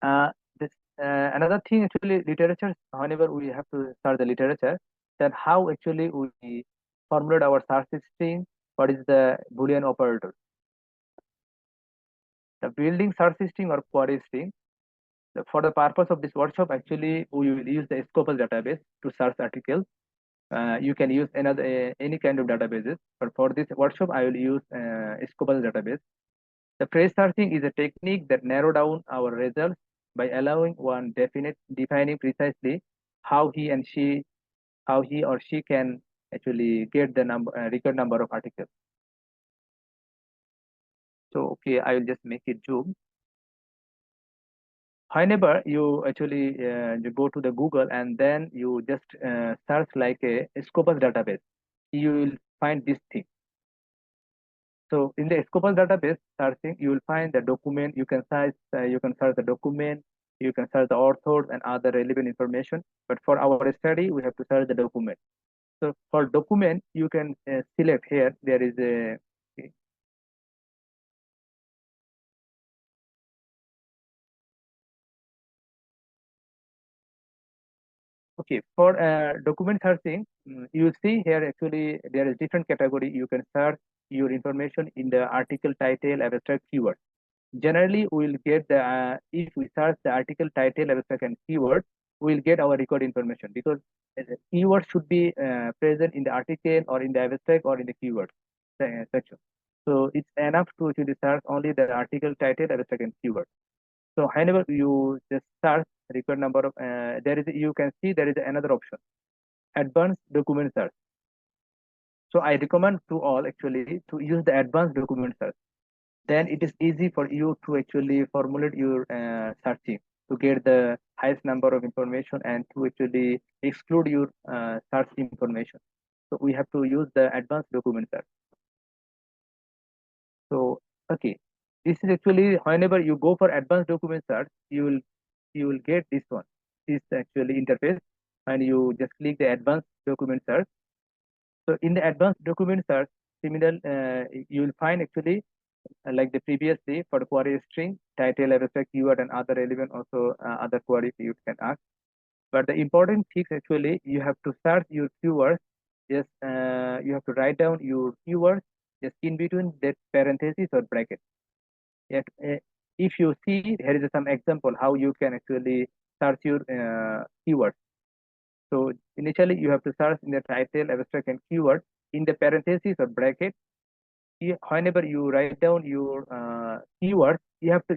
Uh, this Another thing actually literature. Whenever we have to search the literature, then how actually we formulate our search string. What is the Boolean operator? The building search string or query string. For the purpose of this workshop, actually we will use the Scopus database to search articles. You can use another any kind of databases, but for this workshop, I will use Scopus database. The phrase searching is a technique that narrow down our results by allowing one defining precisely how how he or she can actually get the record number of articles. So okay, I will just make it zoom. Whenever you actually you go to the Google and then you just search like a Scopus database, you will find this thing. So in the Scopus database searching, you will find the document. You can search the document, you can search the authors and other relevant information. But for our study, we have to search the document. So for document, you can select here. There is a okay for document searching. You will see here actually there is different category. You can search your information in the article title, abstract, keyword. Generally, we will get the if we search the article title, abstract, and keyword, we will get our record information because keyword should be present in the article or in the abstract or in the keyword section. So it's enough to actually search only the article title, abstract, and keyword. So whenever you just search record number of there is you can see there is another option, advanced document search. So I recommend to all actually to use the advanced document search. Then it is easy for you to actually formulate your searching to get the highest number of information and to actually exclude your search information. So we have to use the advanced document search. So okay, this is actually whenever you go for advanced document search, you will get this one. This actually interface, and you just click the advanced document search. So in the advanced document search, similar you will find actually like the previously for the query string, title, abstract, keyword, and other relevant also other queries you can ask. But the important thing actually you have to search your keywords. Just you have to write down your keywords just in between that parenthesis or bracket. Yet, if you see, here is some example how you can actually search your keywords. So initially you have to search in the title, abstract, and keyword in the parenthesis or bracket. Whenever you write down your keywords, you have to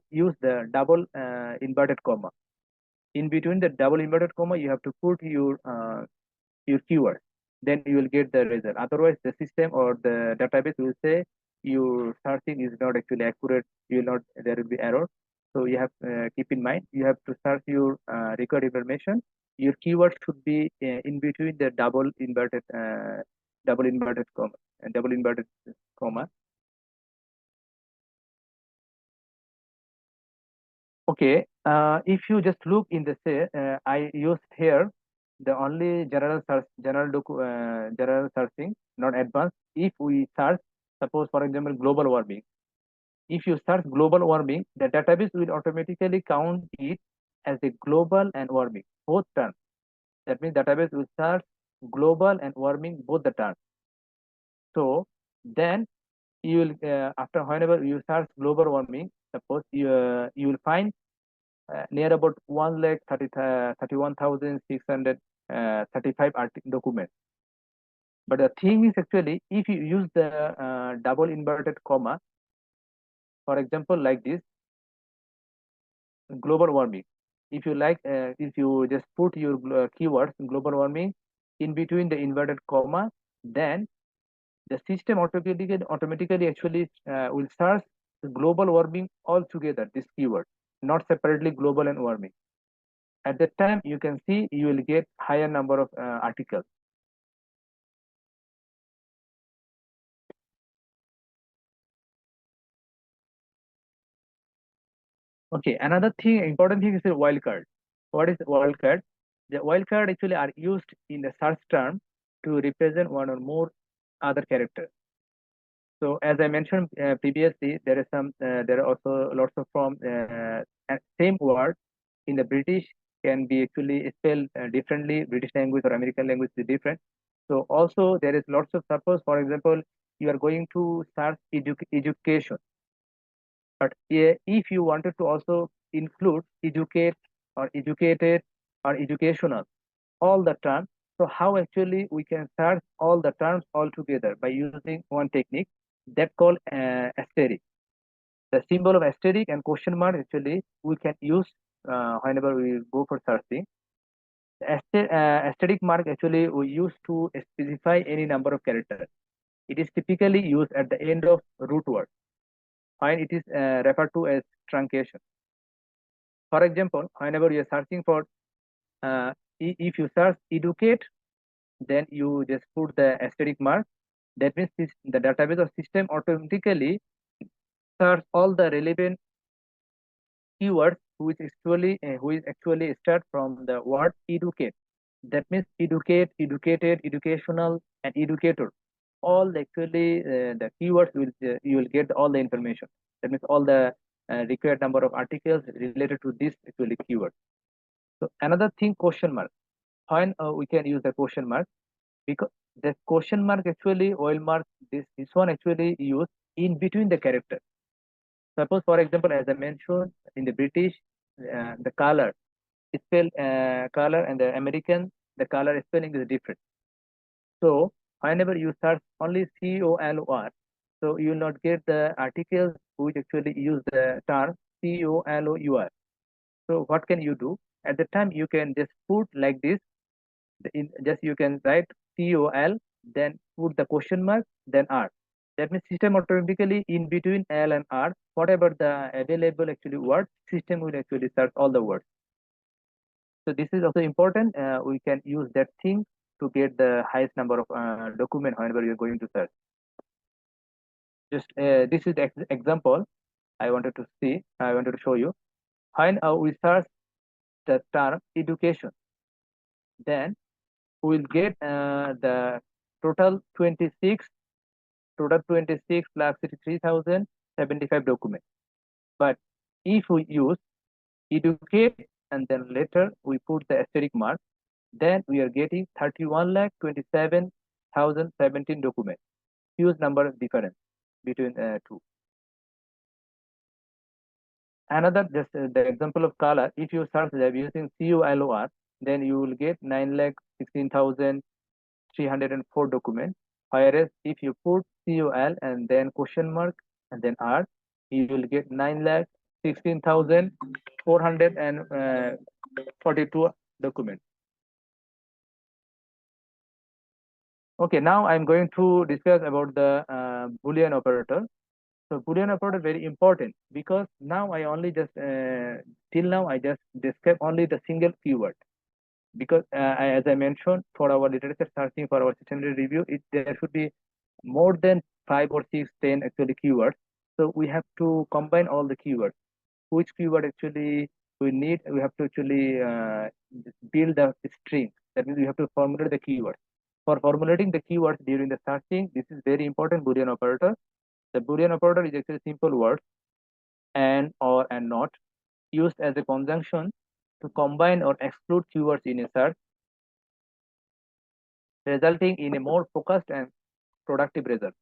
use the double inverted comma. In between the double inverted comma, you have to put your keyword. Then you will get the result. Otherwise, the system or the database will say your searching is not actually accurate. You will not. There will be error. So you have keep in mind you have to search your record information. Your keyword should be in between the double inverted comma double inverted comma. Okay, if you just look in the say, I used here the only general searching, not advanced. If we search, suppose for example, global warming. If you search global warming, the database will automatically count it as a global and warming both terms. That means database will search global and warming both the terms. So then you will after whenever you search global warming, suppose you will find near about 1,31,635 documents. But the thing is actually, if you use the double inverted comma, for example, like this, global warming. If you like, if you just put your keywords global warming in between the inverted comma, then the system automatically actually will search the global warming altogether. This keyword, not separately global and warming. At that time you can see you will get higher number of articles. Okay, another thing, important thing is the wildcard. What is wildcard? The wildcard actually are used in the search term to represent one or more other characters. So as I mentioned previously, there are also lots of from same word in the British can be actually spelled differently. British language or American language is different. So also there is lots of, suppose for example you are going to search education, but if you wanted to also include educate or educated or educational, all the terms. So how actually we can search all the terms all together by using one technique that called asterisk. The symbol of asterisk and question mark actually we can use whenever we go for searching. Asterisk mark actually we use to specify any number of characters. It is typically used at the end of root word, and it is referred to as truncation. For example, whenever you are searching for, if you search educate, then you just put the asterisk mark. That means the database or system automatically search all the relevant keywords who is actually start from the word educate. That means educate, educated, educational, and educator. All actually the keywords will you will get all the information. That means all the required number of articles related to this actually keyword. So another thing, question mark. When we can use the question mark, because the question mark actually oil mark, this one actually used in between the character. Suppose for example, as I mentioned in the British, the color spell color, and the American the color spelling is different. So whenever you search only COLOR, so you will not get the articles which actually use the term COLOUR. So what can you do? At the time you can just put like this, just you can write COL, then put the question mark, then R. That means system automatically in between L and R, whatever the available actually word, system will actually search all the words. So this is also important. We can use that thing to get the highest number of document whenever you're going to search. Just this is the example I wanted to see. I wanted to show you. When we search the term education, then we will get the total 26, total 26 plus 3,075 documents. But if we use educate and then later we put the asterisk mark, then we are getting 31,27,017 documents. Huge number of difference between two. Another, just the example of color, if you search that using CULOR, then you will get 9,16,304 documents. Whereas if you put COL and then question mark and then R, you will get 9,16,442 documents. Okay, now I'm going to discuss about the Boolean operator. So Boolean operator very important because now I only just till now I just describe only the single keyword, because as I mentioned, for our literature searching for our secondary review, there should be more than 5 or 6, 10 actually keywords. So we have to combine all the keywords. Which keyword actually we need? We have to actually build a string. That means we have to formulate the keyword. For formulating the keywords during the searching, this is very important Boolean operator. The Boolean operator is actually simple words and, or, and not, used as a conjunction to combine or exclude keywords in a search, resulting in a more focused and productive result.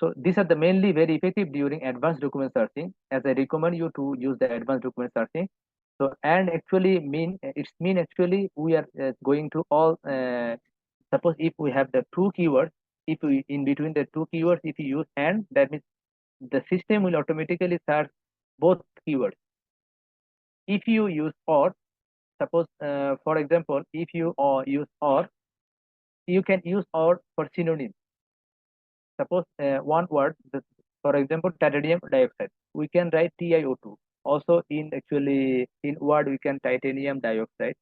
So these are the mainly very effective during advanced document searching, as I recommend you to use the advanced document searching. So and actually mean actually we are going to all suppose if we have the two keywords, if we in between the two keywords if you use and, that means the system will automatically search both keywords. If you use or, suppose for example if you use or, you can use or for synonym. Suppose one word, for example titanium dioxide, we can write TiO2. Also in actually in word we can titanium dioxide.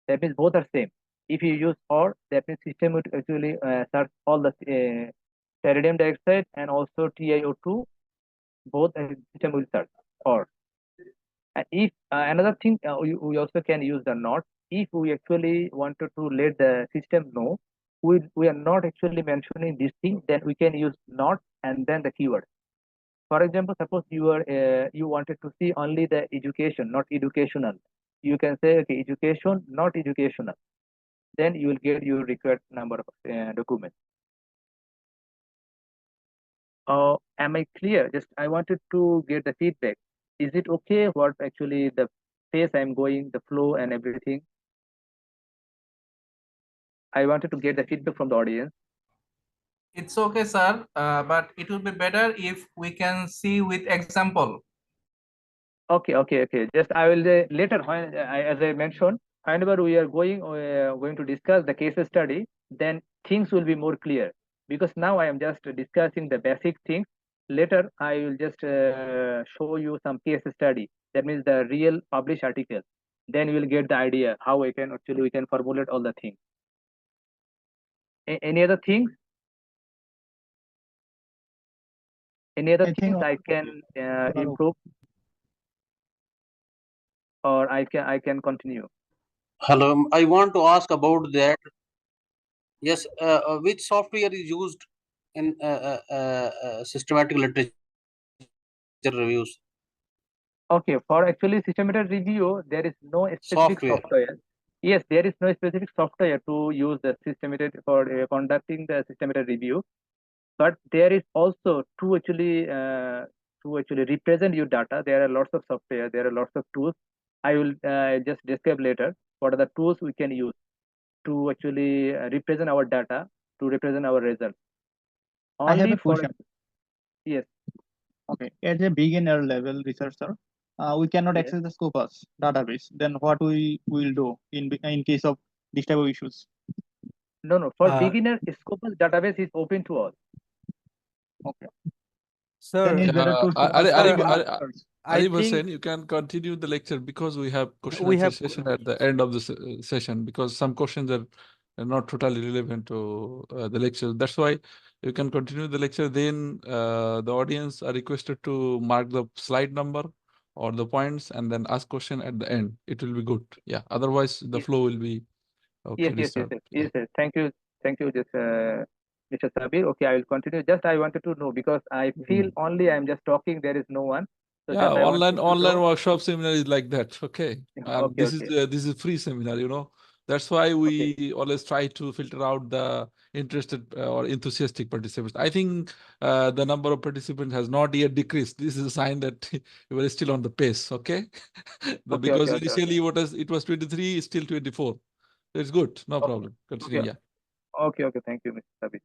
That means both are same. If you use or, that means system would actually search all the titanium dioxide and also TiO2, both system will search or. And if another thing, we also can use the not. If we actually wanted to let the system know we are not actually mentioning this thing, then we can use not and then the keyword. For example, suppose you wanted to see only the education, not educational. You can say, okay, education, not educational. Then you will get your required number of documents. Am I clear? Just I wanted to get the feedback. Is it okay? What actually the pace I'm going, the flow and everything? I wanted to get the feedback from the audience. It's okay, sir, but it will be better if we can see with example. Okay. Just I will later, when as I mentioned, whenever we are going to discuss the case study, then things will be more clear. Because now I am just discussing the basic things. Later I will just show you some case study. That means the real published article. Then you will get the idea how we can formulate all the things. Any other things? Any other I things think I can we are okay. improve, or I can continue? Hello, I want to ask about that. Yes, which software is used in systematic literature reviews? Okay, for actually systematic review, there is no specific Software. software. Yes, there is no specific software to use the systematic for conducting the systematic review. But there is also to actually represent your data. There are lots of software. There are lots of tools. I will just describe later what are the tools we can use to actually represent our data, to represent our results. I have Only a for question. yes, Okay, as a beginner level researcher, we cannot yes. access the Scopus database. Then what we will do in case of this type of issues? No. For Uh, beginner, Scopus database is open to all. Okay. Sir, Then it's better to focus Sir, on I Arif think Hossen, you can continue the lecture because we have question we answer have session at the end of the session, because some questions are not totally relevant to the lecture. That's why you can continue the lecture. Then the audience are requested to mark the slide number or the points and then ask question at the end. It will be good. Yeah. Otherwise, the Yes, flow will be okay. Disturbed. Yeah. yes. Thank you, just Mr. Sabir. Okay, I will continue. Just I wanted to know because I feel only I'm just talking. There is no one. So Yeah, just I wanted to online know. workshop seminar is like that. Okay, and Okay, this is free seminar. You know, that's why okay, we always try to filter out the interested or enthusiastic participants. I think the number of participants has not yet decreased. This is a sign that we are still on the pace. Okay, because initially it was 23, still 24. It's good, no problem. Continue. okay, Yeah. okay. Thank you, Mr. Sabir.